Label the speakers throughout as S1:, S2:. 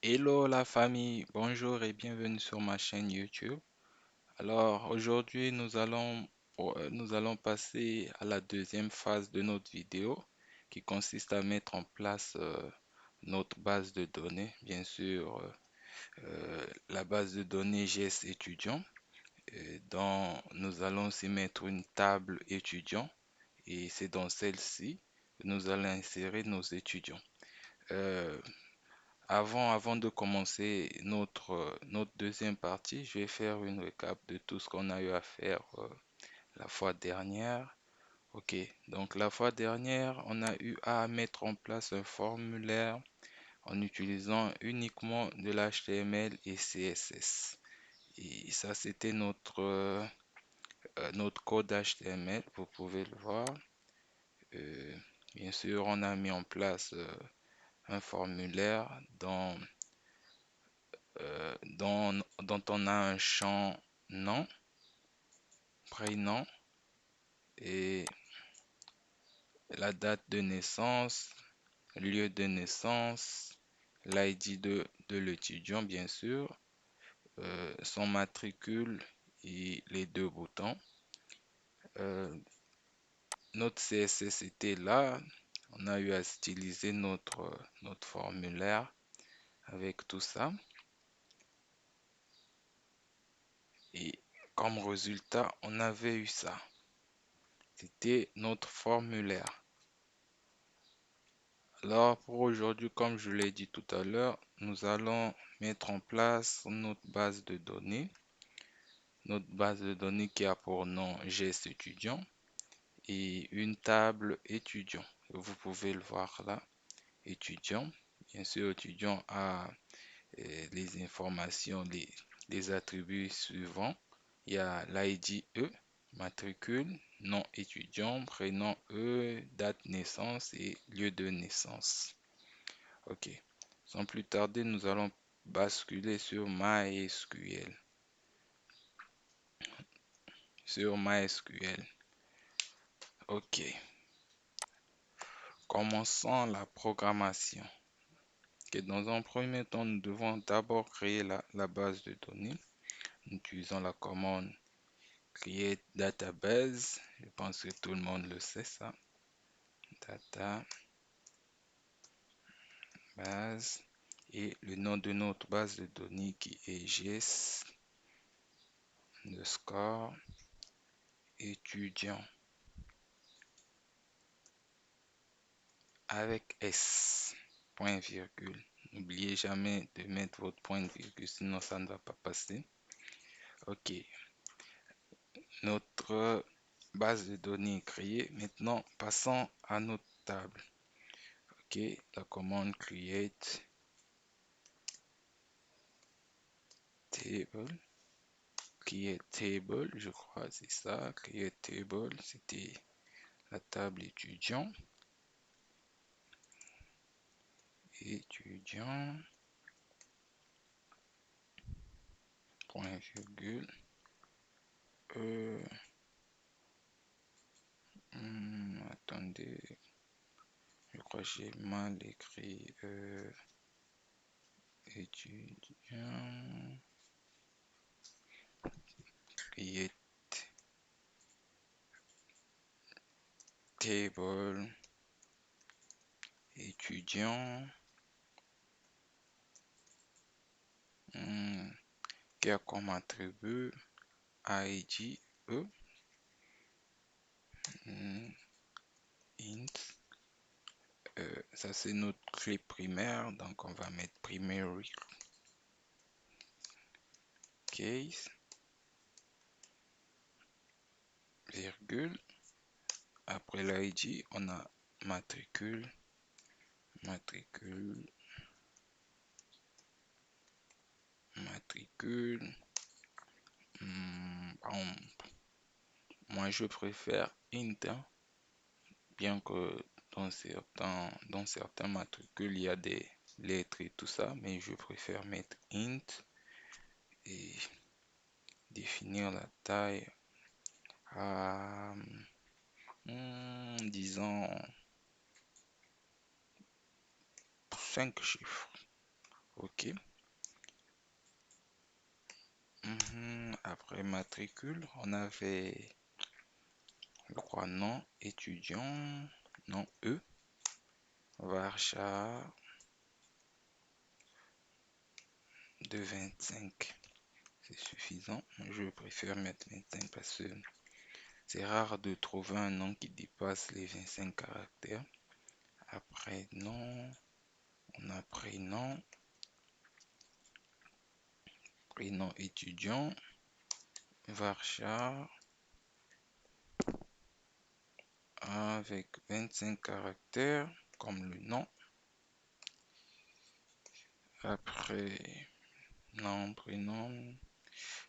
S1: Hello la famille, bonjour et bienvenue sur ma chaîne YouTube. Alors aujourd'hui nous allons passer à la deuxième phase de notre vidéo qui consiste à mettre en place notre base de données. Bien sûr, la base de données GS étudiant dont nous allons aussi mettre une table étudiant et c'est dans celle-ci que nous allons insérer nos étudiants. Euh, avant de commencer notre deuxième partie, je vais faire une récap de tout ce qu'on a eu à faire la fois dernière. Ok, donc la fois dernière, on a eu à mettre en place un formulaire en utilisant uniquement de l'HTML et CSS. Et ça, c'était notre code HTML, vous pouvez le voir. Euh, Bien sûr, on a mis en place un formulaire dont on a un champ nom, prénom et la date de naissance, lieu de naissance, l'ID de l'étudiant bien sûr, son matricule et les deux boutons. Euh, Notre CSS était là, on a eu à styliser notre formulaire avec tout ça et comme résultat on avait eu ça. C'était notre formulaire. Alors pour aujourd'hui, comme je l'ai dit tout à l'heure, nous allons mettre en place notre base de données qui a pour nom GS étudiant et une table étudiant. Vous pouvez le voir là, étudiant. Bien sûr, étudiant a les informations, les attributs suivants. Il y a l'ID E, matricule, nom étudiant, prénom E, date naissance et lieu de naissance. Ok. Sans plus tarder, nous allons basculer sur MySQL. Sur MySQL. Ok. Commençons la programmation. Ok, dans un premier temps, nous devons d'abord créer la base de données. En utilisant la commande create database. Je pense que tout le monde le sait ça. Database. Et le nom de notre base de données qui est GS underscore étudiant avec S, point virgule. N'oubliez jamais de mettre votre point de virgule, sinon ça ne va pas passer. Ok, notre base de données est créée. Maintenant, passons à notre table. Ok, la commande create table. Create table, je crois, c'est ça. Create table, c'était la table étudiant. Étudiant, point virgule. Attendez, je crois que j'ai mal écrit. Étudiant, create table, étudiant, qui a comme attribut ID E, int. Ça c'est notre clé primaire, donc on va mettre primary case, virgule. Après l'ID, on a matricule, matricule, matricule. Moi je préfère int, hein, bien que dans certains matricules il y a des lettres et tout ça, mais je préfère mettre int et définir la taille à disons 5 chiffres. OK. Après matricule, on avait, je crois, nom étudiant, nom E, varchar de 25. C'est suffisant. Je préfère mettre 25 parce que c'est rare de trouver un nom qui dépasse les 25 caractères. Après nom, on a prénom, prénom étudiant, varchar avec 25 caractères comme le nom. Après nom, prénom,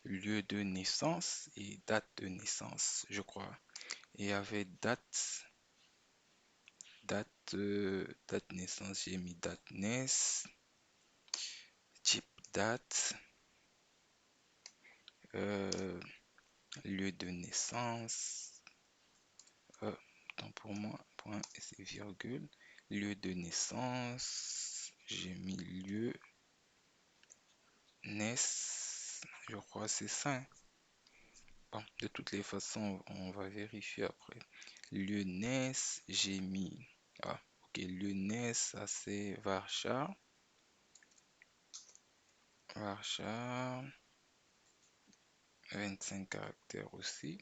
S1: lieu de naissance et date de naissance, je crois. Et avec date naissance, j'ai mis date naissance, type date, euh, lieu de naissance, temps pour moi, point et c'est virgule, lieu de naissance, j'ai mis lieu, naissance, je crois c'est ça, hein. Bon, de toutes les façons, on va vérifier après. Lieu naissance, j'ai mis, ok, lieu naissance, ça c'est Varchar, Varchar, 25 caractères aussi.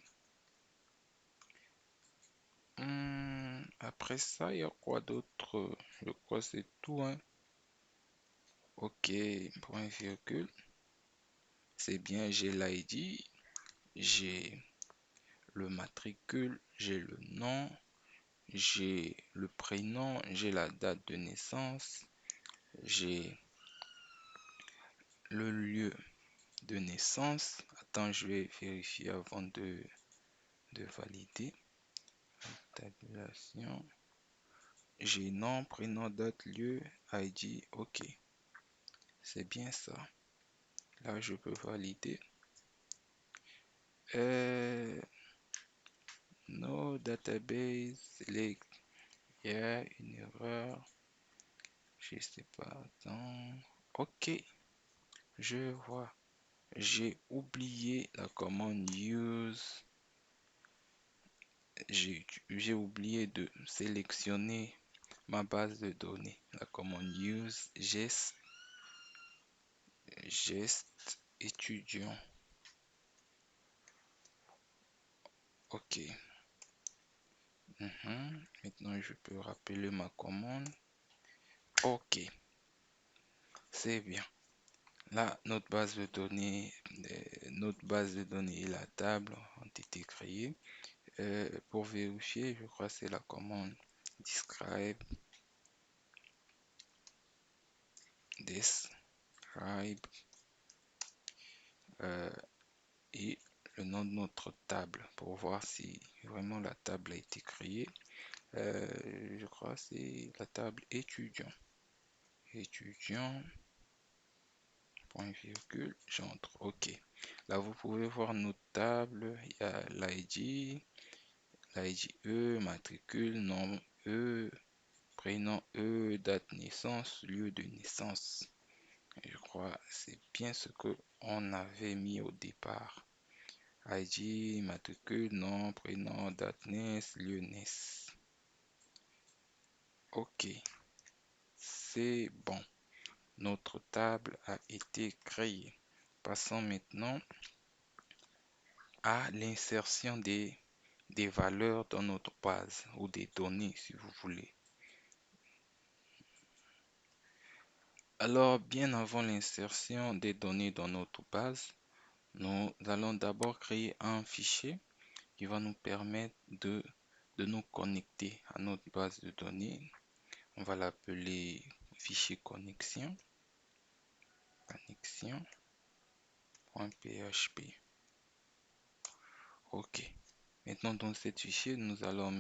S1: Après ça, il y a quoi d'autre? Je crois que c'est tout, hein. Ok, point virgule. C'est bien, j'ai l'ID, j'ai le matricule, j'ai le nom, j'ai le prénom, j'ai la date de naissance, j'ai le lieu de naissance. Attends, je vais vérifier avant de valider. Tabulation. J'ai nom, prénom, date, lieu, ID. Ok, c'est bien ça. Là, je peux valider. No database select. Il y a une erreur. Je sais pas. Attends. Ok, je vois. J'ai oublié la commande use. J'ai oublié de sélectionner ma base de données. La commande use geste étudiant. Ok. Maintenant, je peux rappeler ma commande. Ok. C'est bien. Là, notre base de données, et la table ont été créées. Pour vérifier, je crois que c'est la commande describe et le nom de notre table pour voir si vraiment la table a été créée. Je crois que c'est la table étudiant. Étudiant, point virgule, j'entre. OK. Là, vous pouvez voir notre table. Il y a l'ID, E, matricule, nom E, prénom E, date naissance, lieu de naissance. Je crois que c'est bien ce que on avait mis au départ. ID, matricule, nom, prénom, date naissance, lieu naissance. OK, c'est bon. Notre table a été créée. Passons maintenant à l'insertion des valeurs dans notre base ou des données si vous voulez. Alors, bien avant l'insertion des données dans notre base, nous allons d'abord créer un fichier qui va nous permettre de nous connecter à notre base de données. On va l'appeler fichier connexion.php. OK. Maintenant, dans cet fichier, nous allons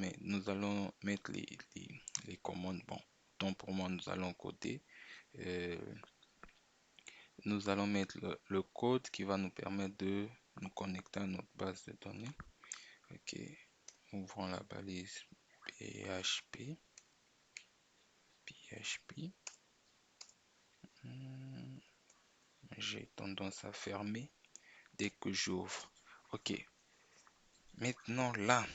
S1: mettre les commandes. Bon, donc pour moi, nous allons coder. euh, nous allons mettre le code qui va nous permettre de nous connecter à notre base de données. OK. Ouvrons la balise PHP. J'ai tendance à fermer dès que j'ouvre. Ok, maintenant là,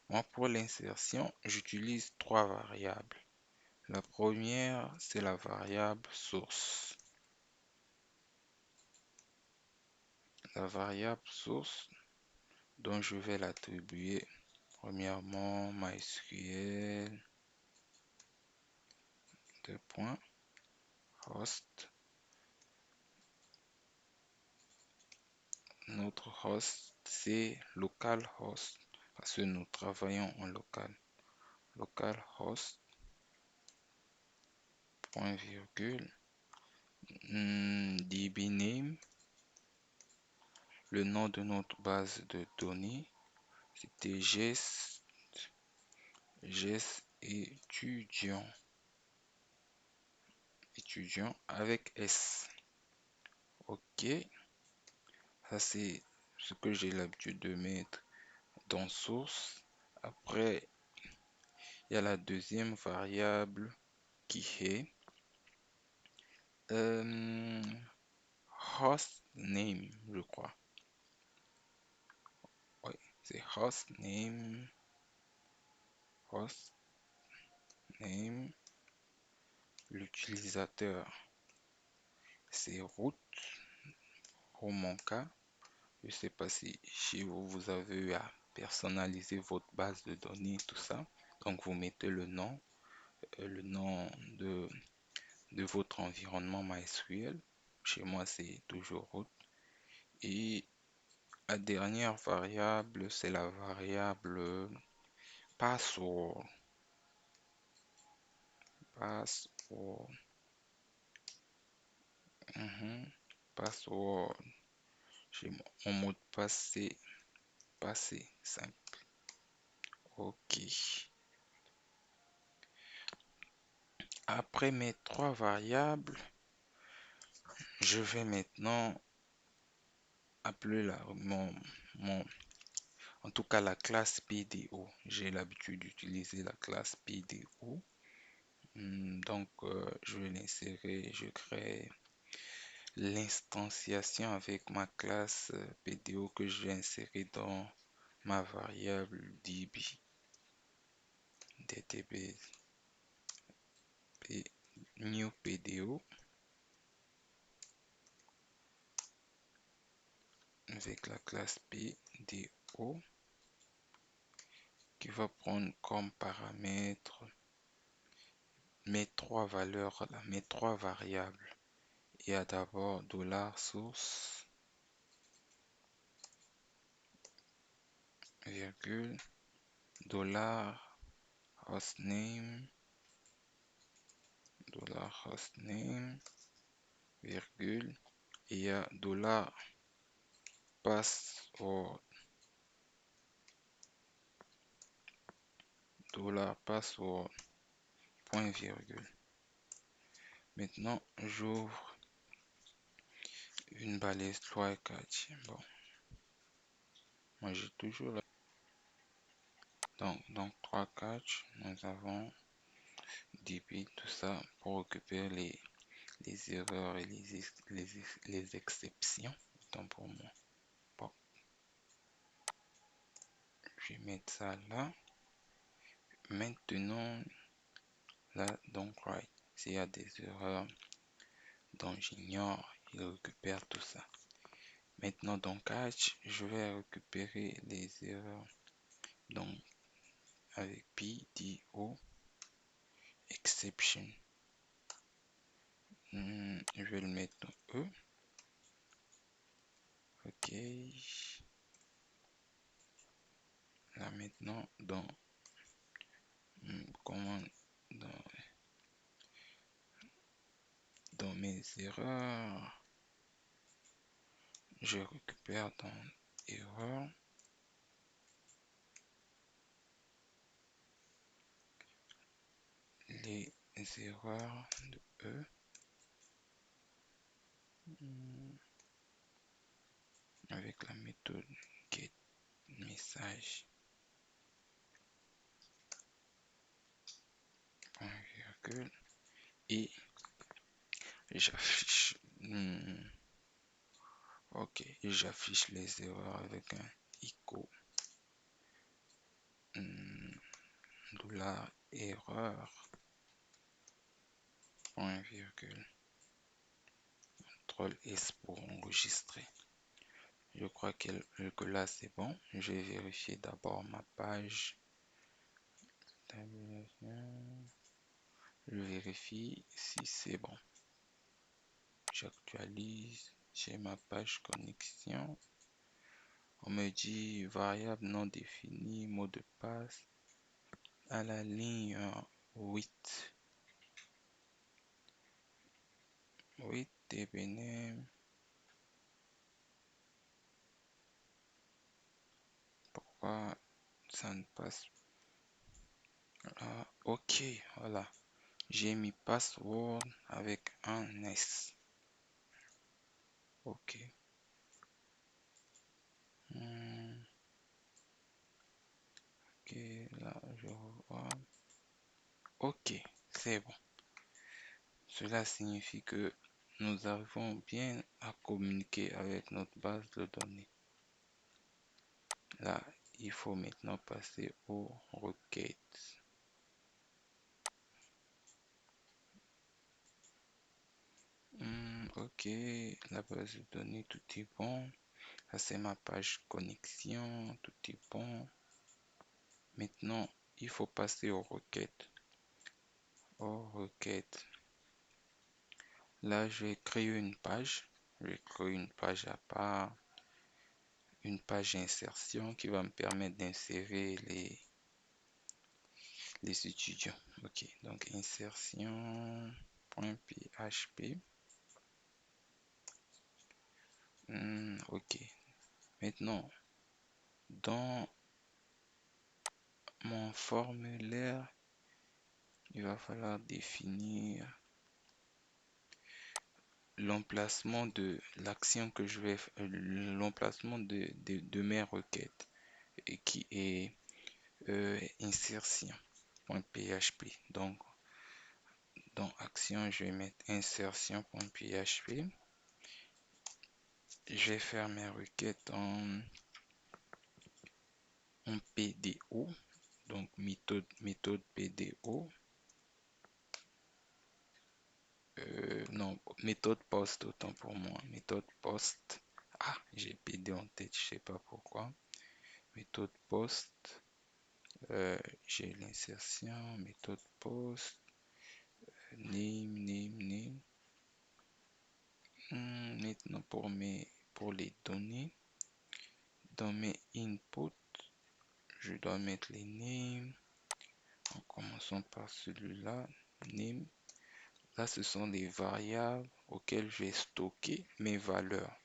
S1: moi pour l'insertion, j'utilise trois variables. La première, c'est la variable source. La variable source dont je vais l'attribuer premièrement MySQL host. Notre host, c'est localhost parce que nous travaillons en local. Localhost, point virgule, dbname, le nom de notre base de données, c'était GES étudiant avec S. Ok, ça c'est ce que j'ai l'habitude de mettre dans source. Après, il y a la deuxième variable qui est host name, je crois. Oui, c'est host name, l'utilisateur, c'est root pour mon cas. Je ne sais pas si chez vous, vous avez eu à personnaliser votre base de données, tout ça. Donc, vous mettez le nom de votre environnement MySQL. Chez moi, c'est toujours root. Et la dernière variable, c'est la variable password. Password. Password. Mon mot de passe, c'est passé simple. Ok. Après mes trois variables, je vais maintenant appeler en tout cas la classe PDO. J'ai l'habitude d'utiliser la classe PDO. Donc, je vais l'insérer, je crée l'instanciation avec ma classe PDO que je vais insérer dans ma variable DB. database new PDO avec la classe PDO qui va prendre comme paramètre mes trois valeurs là, mes trois variables. Il y a d'abord $source, virgule, $hostname, virgule, et il y a $password, point virgule. Maintenant, j'ouvre une balise 3 et 4. Bon, moi j'ai toujours là. Donc 3 catch, nous avons DB, tout ça pour récupérer les erreurs et les exceptions. Autant pour moi. Bon, je vais mettre ça là. Maintenant, là, donc, right, s'il y a des erreurs dont j'ignore, il récupère tout ça. Maintenant, dans catch, je vais récupérer les erreurs. Donc, avec PDO exception. Je vais le mettre dans E. Ok. Là maintenant, comment dans mes erreurs, je récupère dans erreur les erreurs de E. Avec la méthode get message point virgule et j'affiche Hmm, ok, et j'affiche les erreurs avec un ICO. Hmm, dollar erreur, point virgule, contrôle S pour enregistrer. Je crois que là c'est bon. Je vais vérifier d'abord ma page. Je vérifie si c'est bon. J'actualise. J'ai ma page connexion. On me dit variable non définie, mot de passe à la ligne 8. 8 DBName. Pourquoi ça ne passe pas? Ok, voilà. J'ai mis password avec un S. Ok. Hmm, ok, là je revois. Ok, c'est bon. Cela signifie que nous arrivons bien à communiquer avec notre base de données. Là, il faut maintenant passer aux requêtes. Ok, la base de données, tout est bon. Ça, c'est ma page connexion, tout est bon. Maintenant, il faut passer aux requêtes. Aux requêtes. Là, je vais créer une page. Je vais créer une page à part. Une page insertion qui va me permettre d'insérer les étudiants. Ok, donc insertion.php. Ok, maintenant, dans mon formulaire, il va falloir définir l'emplacement de l'action que je vais, l'emplacement de mes requêtes et qui est insertion.php. Donc, dans action, je vais mettre insertion.php. Je vais faire mes requêtes en PDO. Donc, méthode PDO. Non, méthode post, autant pour moi. Méthode post. Ah, j'ai PD en tête, je sais pas pourquoi. Méthode post. J'ai l'insertion. Méthode post. Name. Maintenant, pour les données, dans mes inputs, je dois mettre les names. En commençant par celui-là. Name. Là, ce sont les variables auxquelles je vais stocker mes valeurs.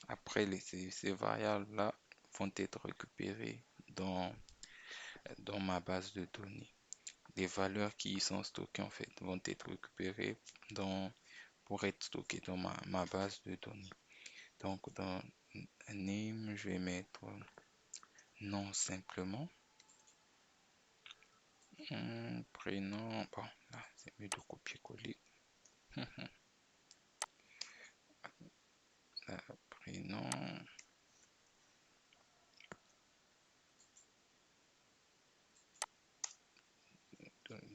S1: Après, ces variables-là vont être récupérées dans ma base de données. Les valeurs qui y sont stockées, en fait, vont être récupérées pour être stockées dans ma base de données. Donc, dans name, je vais mettre nom simplement. Prénom, bon, là, c'est mieux de copier-coller. Prénom,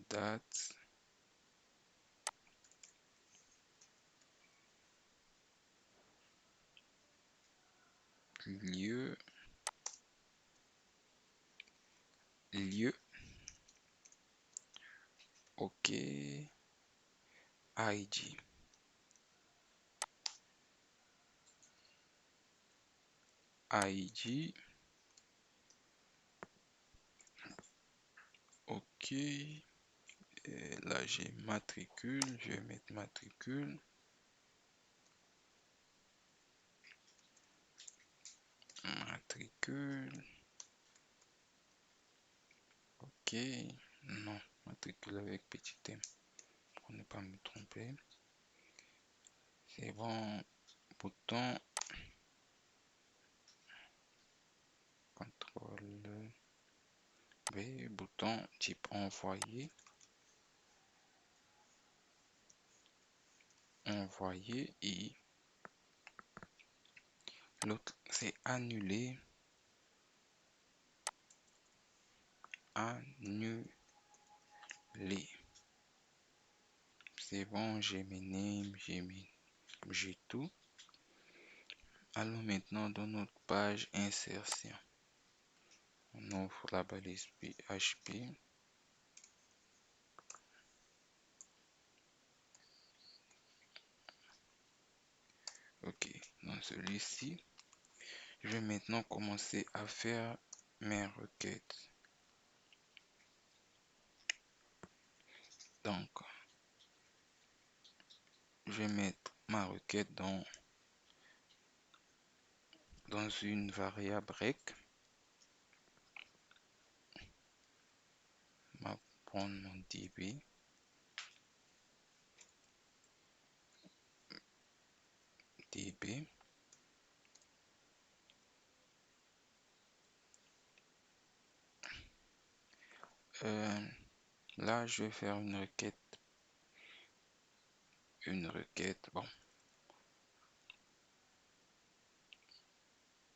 S1: date, lieu, ok, ID, ok, et là j'ai matricule, je vais mettre matricule, ok, non, matricule avec petit m, pour ne pas me tromper, c'est bon, bouton, CTRL B, bouton type envoyer, envoyer et l'autre c'est annuler. Annuler. C'est bon, j'ai mes names, j'ai tout. Allons maintenant dans notre page insertion. On ouvre la balise PHP. Ok, dans celui-ci, je vais maintenant commencer à faire mes requêtes. Donc, je vais mettre ma requête dans une variable rec. Je vais prendre mon DB. Là, je vais faire une requête. Bon,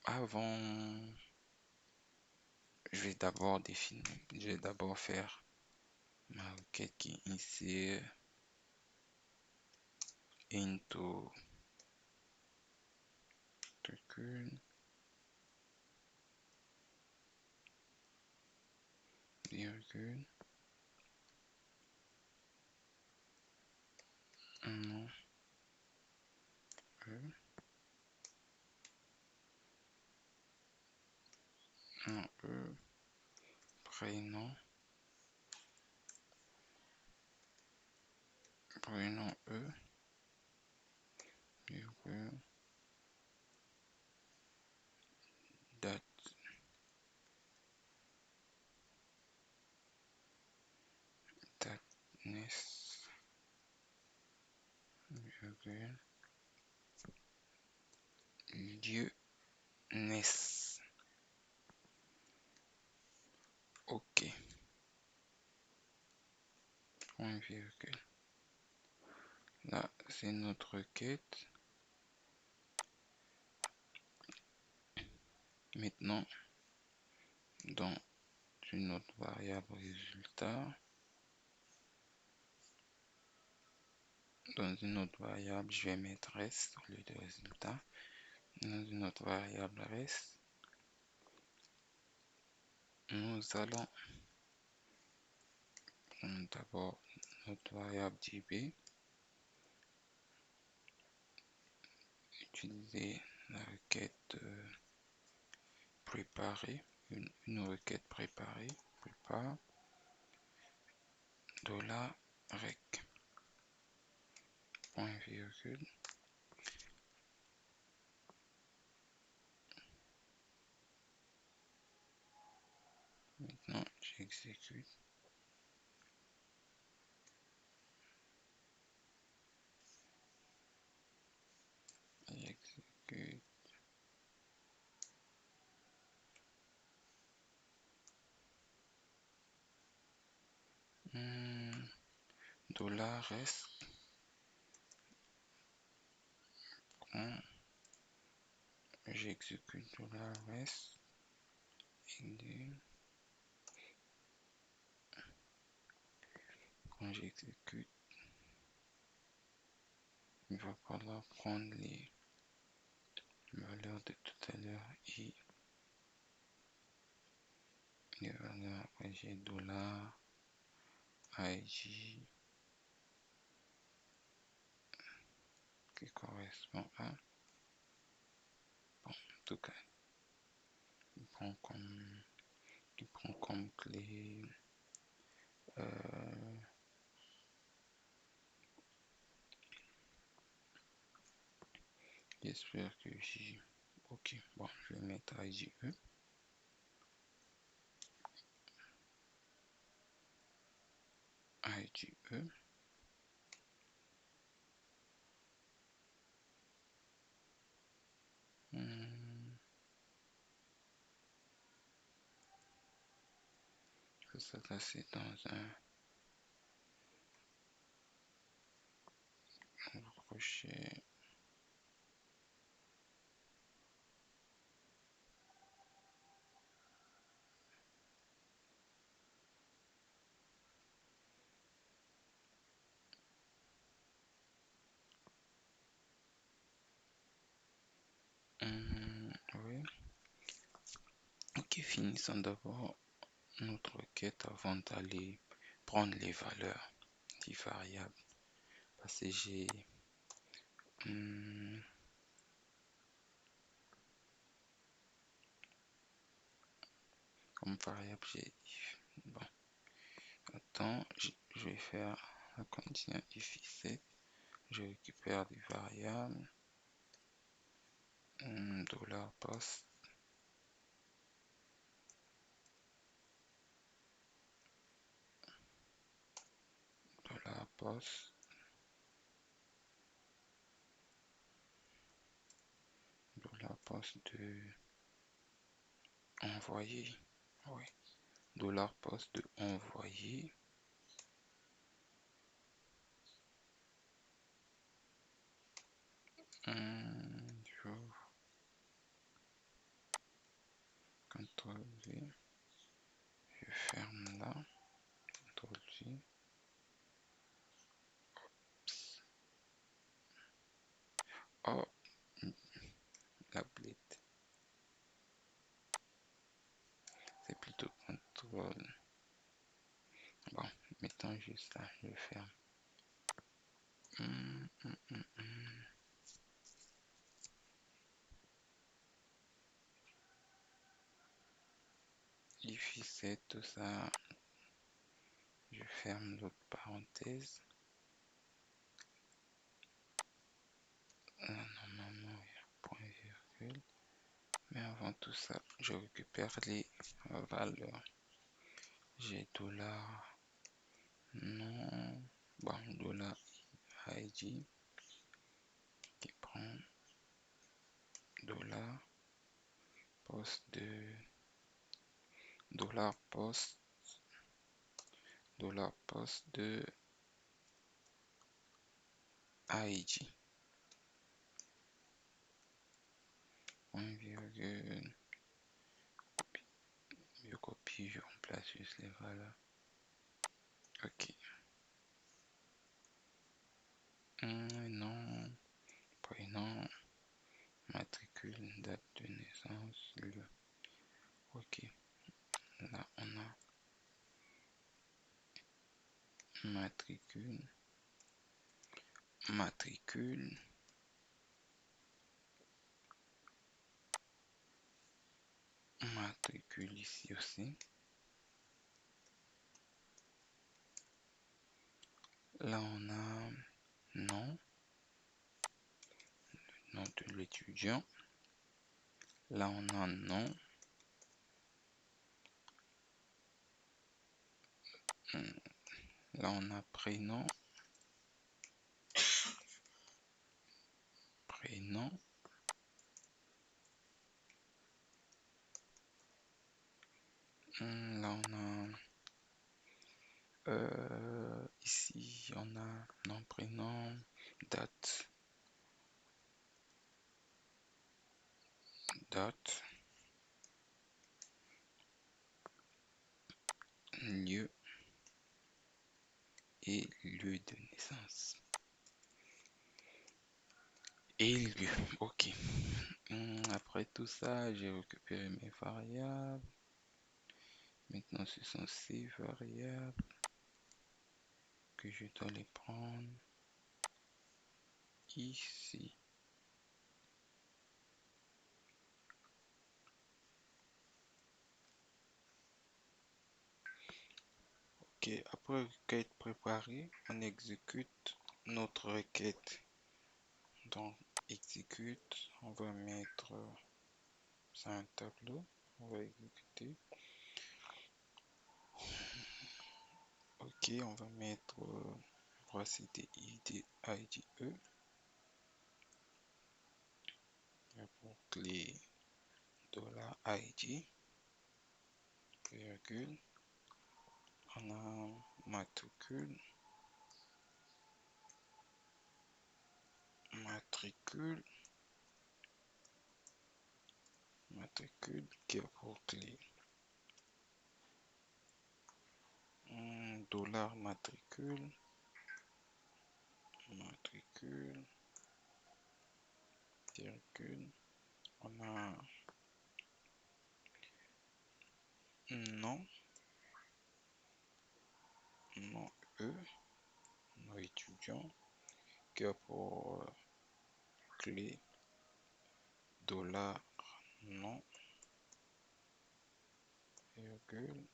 S1: avant, je vais d'abord faire ma requête qui insère into token virgule nom prénom virgule date naissance virgule lieu naissance. Ok, point virgule. Là, c'est notre requête. Maintenant, dans une autre variable résultat, dans une autre variable, je vais mettre rest au lieu de résultat. Dans une autre variable rest, nous allons prendre d'abord notre variable DB, utiliser la requête préparée, une requête préparée, prépare, $rec, point virgule. Maintenant, j'exécute. J'exécute. $rest. J'exécute $rest. Quand j'exécute, il va falloir prendre les valeurs de tout à l'heure et les valeurs. Après j'ai $ig qui correspond à, bon, en tout cas, il prend comme clé j'espère que j'ai. Ok, bon, je vais mettre IGE. IGE. Ça c'est dans un cocher. Oui. Ok, finissons d'abord notre requête avant d'aller prendre les valeurs des variables. Parce que j'ai comme variable, j'ai bon. Attends, je vais faire la condition if set. Je récupère des variables. $post. $post. $post de envoyer. Oui. $post de envoyer. Je CTRL V. Je ferme là. CTRL V. Oh, la blette. C'est plutôt CTRL. Bon, mettons juste là, je ferme. If set, tout ça, je ferme l'autre parenthèse. Là, normalement, il y a point virgule. Mais avant tout ça, je récupère les valeurs. J'ai dollar non, bon, dollar ID qui prend dollar post de dollar post de ID. Point virgule. Je copie, je remplace juste les valeurs. Ok. Non, prénom, matricule, date de naissance, lieu. Ok. Là, on a matricule, matricule, matricule ici aussi. Là, on a nom, nom de l'étudiant. Là, on a nom. Là, on a prénom. Prénom. Là, on a ici, on a nom, prénom, date. Date. Lieu. Et lieu de naissance. Et lieu. Ok. Après tout ça, j'ai récupéré mes variables. Maintenant, ce sont ces variables que je dois les prendre ici. Ok, après requête préparée, on exécute notre requête. Donc, exécute, on va mettre ça un tableau, on va exécuter. Ok, on va mettre voici des ID, IDE. Pour clé $ID, virgule, on a matricule, matricule, qui a pour clé dollar matricule, virgule, on a nom, E, nom étudiant, qui a pour clé dollar nom, virgule,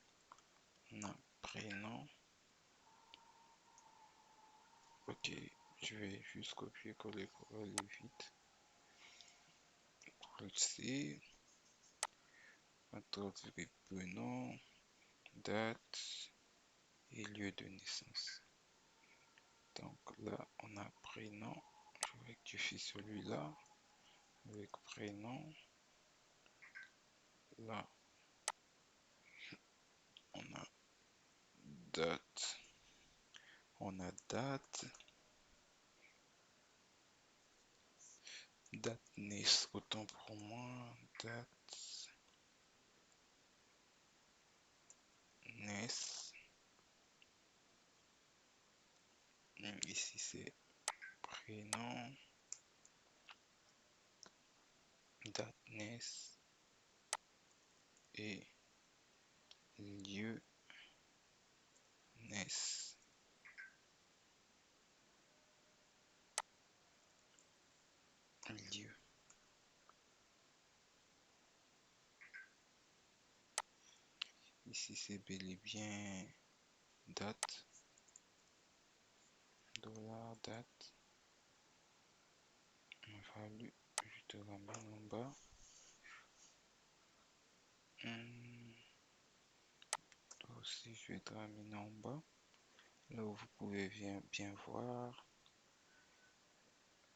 S1: on a prénom. Ok, je vais juste copier-coller pour aller vite. C, attribuer prénom, date et lieu de naissance. Donc là, on a prénom. Je rectifie celui-là avec prénom. Là, on a date. On a date. Date naissance, autant pour moi. Date naissance. Ici, c'est prénom. Date naissance. Et lieu naissance. Lieu. Ici, c'est bel et bien date. Dollar date. Value. Je te ramène en bas. Toi aussi, je vais te ramener en bas. Là où vous pouvez bien voir.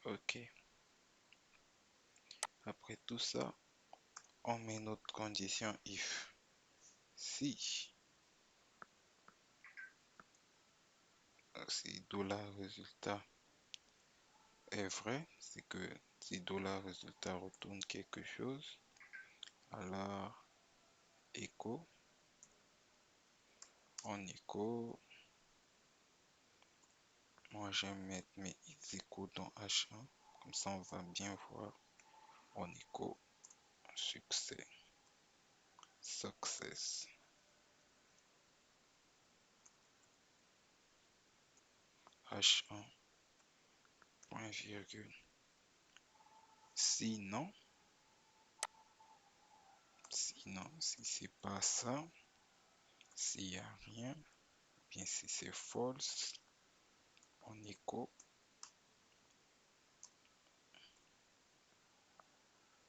S1: Ok. Après tout ça, on met notre condition if. Si dollar résultat est vrai, c'est que si dollar résultat retourne quelque chose, alors écho, en écho, moi j'aime mettre mes échos dans H1, comme ça on va bien voir en écho, succès, success, H1, point virgule. Sinon, si c'est pas ça, s'il n'y a rien, bien si c'est false, on écho,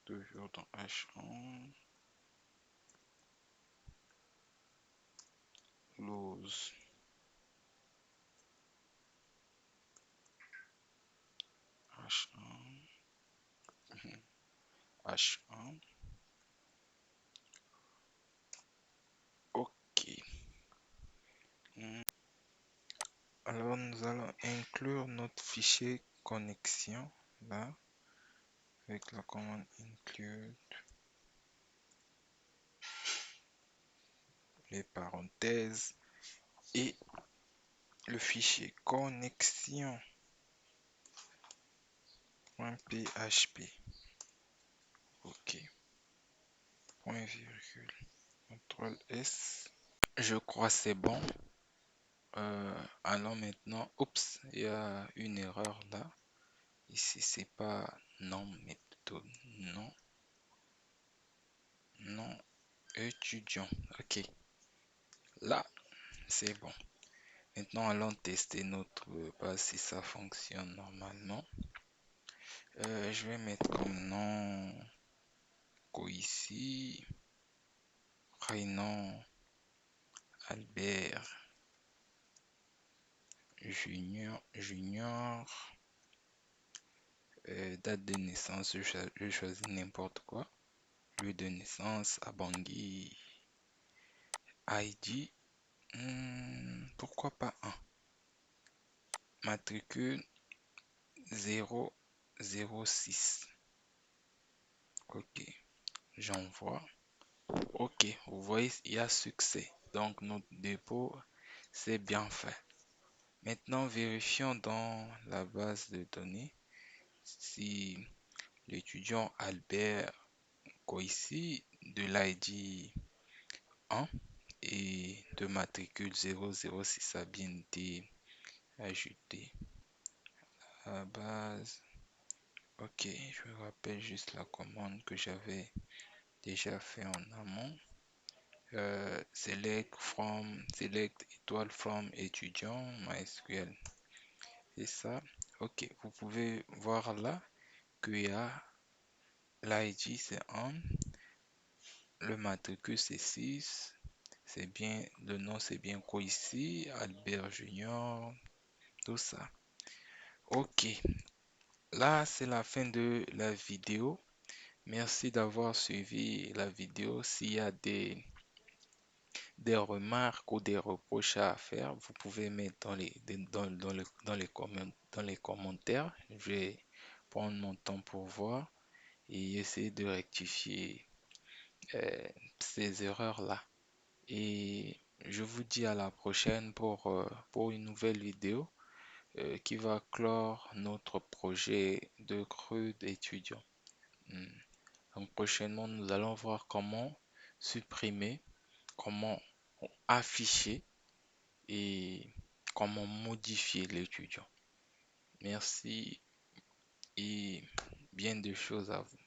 S1: toujours dans H1, lose, H1, H1, ok. Alors nous allons inclure notre fichier connexion là avec la commande include les parenthèses et le fichier connexion.php. Ok. Point virgule. CTRL S. Je crois c'est bon. Allons maintenant. Oups, il y a une erreur là. Ici c'est pas non mais plutôt non. Non étudiant. Ok. Là, c'est bon. Maintenant, allons tester notre base si ça fonctionne normalement. Je vais mettre comme nom ici, prénom Albert Junior, date de naissance, je choisis n'importe quoi. Lieu de naissance, Abangui, ID, pourquoi pas 1. Matricule 0 06. Ok, j'envoie. Ok, vous voyez, il y a succès. Donc, notre dépôt, c'est bien fait. Maintenant, vérifions dans la base de données si l'étudiant Albert Koissi de l'ID 1 et de matricule 006 a bien été ajouté à la base. Ok, je rappelle juste la commande que j'avais déjà fait en amont. Select étoile from étudiant MySQL. C'est ça. Ok, vous pouvez voir là qu'il y a l'ID c'est 1, le matricule c'est 6, c'est bien, le nom c'est bien quoi ici, Albert Junior, tout ça. Ok, là c'est la fin de la vidéo. Merci d'avoir suivi la vidéo. S'il y a des remarques ou des reproches à faire, vous pouvez mettre dans les commentaires. Je vais prendre mon temps pour voir et essayer de rectifier euh, ces erreurs-là. Et je vous dis à la prochaine pour une nouvelle vidéo qui va clore notre projet de crue d'étudiants. Hmm. Donc prochainement, nous allons voir comment supprimer, comment afficher et comment modifier l'étudiant. Merci et bien de choses à vous.